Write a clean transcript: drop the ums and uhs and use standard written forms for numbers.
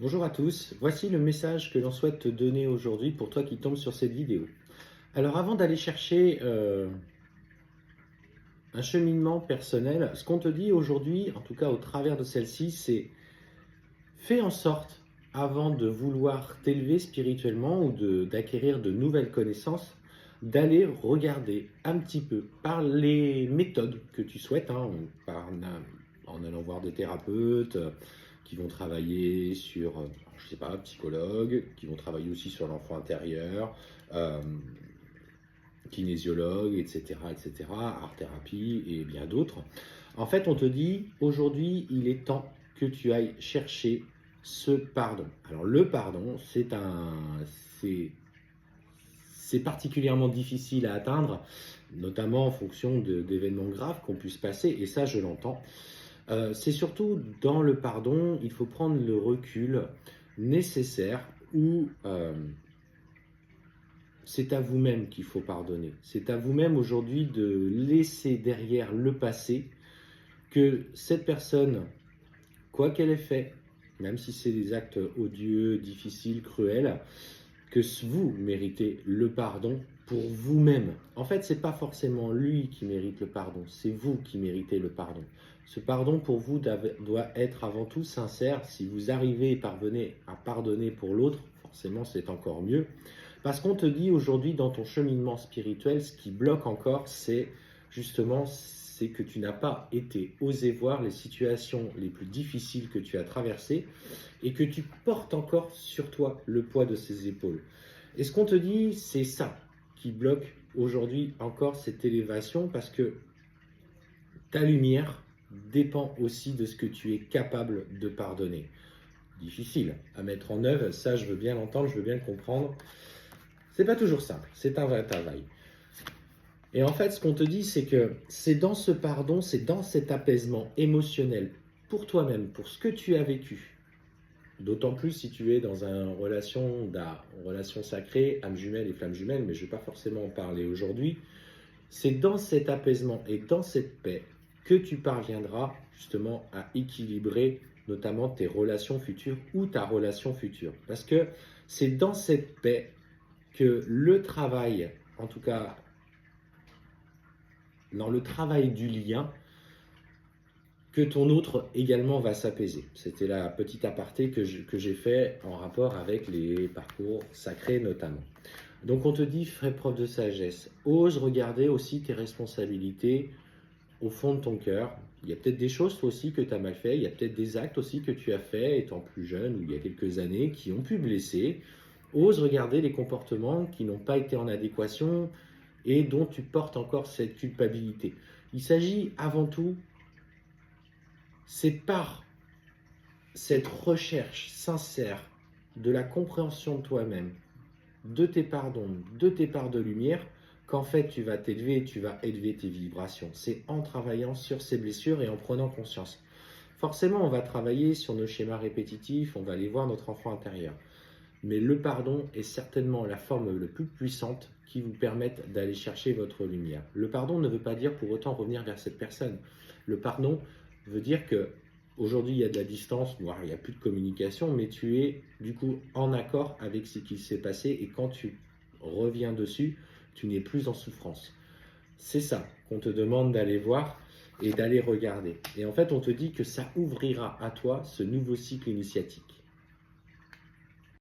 Bonjour à tous, voici le message que l'on souhaite te donner aujourd'hui pour toi qui tombes sur cette vidéo. Alors avant d'aller chercher un cheminement personnel, ce qu'on te dit aujourd'hui, en tout cas au travers de celle-ci, c'est fais en sorte, avant de vouloir t'élever spirituellement ou d'acquérir de nouvelles connaissances, d'aller regarder un petit peu par les méthodes que tu souhaites, en allant voir des thérapeutes qui vont travailler sur, je sais pas, psychologues, qui vont travailler aussi sur l'enfant intérieur, euh, kinésiologue, etc., etc., art-thérapie et bien d'autres. En fait, on te dit, aujourd'hui, il est temps que tu ailles chercher ce pardon. Alors, le pardon, c'est particulièrement difficile à atteindre, notamment en fonction d'événements graves qu'on puisse passer, et ça, je l'entends. C'est surtout dans le pardon, il faut prendre le recul nécessaire où c'est à vous-même qu'il faut pardonner. C'est à vous-même aujourd'hui de laisser derrière le passé que cette personne, quoi qu'elle ait fait, même si c'est des actes odieux, difficiles, cruels, que vous méritez le pardon pour vous-même. En fait, c'est pas forcément lui qui mérite le pardon, c'est vous qui méritez le pardon. Ce pardon pour vous doit être avant tout sincère. Si vous arrivez et parvenez à pardonner pour l'autre, forcément c'est encore mieux. Parce qu'on te dit aujourd'hui dans ton cheminement spirituel, ce qui bloque encore, c'est justement c'est que tu n'as pas osé voir les situations les plus difficiles que tu as traversées et que tu portes encore sur toi le poids de ces épaules. Et ce qu'on te dit, c'est ça qui bloque aujourd'hui encore cette élévation parce que ta lumière dépend aussi de ce que tu es capable de pardonner. Difficile à mettre en œuvre, ça je veux bien l'entendre, je veux bien le comprendre. C'est pas toujours simple, c'est un vrai travail. Et en fait, ce qu'on te dit, c'est que c'est dans ce pardon, c'est dans cet apaisement émotionnel pour toi-même, pour ce que tu as vécu. D'autant plus si tu es dans une relation sacrée, âme jumelle et flamme jumelle, mais je ne vais pas forcément en parler aujourd'hui. C'est dans cet apaisement et dans cette paix que tu parviendras justement à équilibrer notamment tes relations futures ou ta relation future. Parce que c'est dans cette paix que le travail, en tout cas dans le travail du lien, que ton autre également va s'apaiser. C'était la petite aparté que j'ai fait en rapport avec les parcours sacrés notamment. Donc on te dit, fais preuve de sagesse. Ose regarder aussi tes responsabilités au fond de ton cœur. Il y a peut-être des choses toi aussi que tu as mal fait, il y a peut-être des actes aussi que tu as fait étant plus jeune ou il y a quelques années qui ont pu blesser. Ose regarder les comportements qui n'ont pas été en adéquation et dont tu portes encore cette culpabilité. Il s'agit avant tout, c'est par cette recherche sincère de la compréhension de toi-même, de tes pardons, de tes parts de lumière, qu'en fait tu vas t'élever et tu vas élever tes vibrations. C'est en travaillant sur ces blessures et en prenant conscience. Forcément, on va travailler sur nos schémas répétitifs, on va aller voir notre enfant intérieur. Mais le pardon est certainement la forme la plus puissante qui vous permette d'aller chercher votre lumière. Le pardon ne veut pas dire pour autant revenir vers cette personne. Le pardon veut dire que aujourd'hui il y a de la distance, voire il n'y a plus de communication, mais tu es du coup en accord avec ce qui s'est passé et quand tu reviens dessus, tu n'es plus en souffrance. C'est ça qu'on te demande d'aller voir et d'aller regarder. Et en fait, on te dit que ça ouvrira à toi ce nouveau cycle initiatique.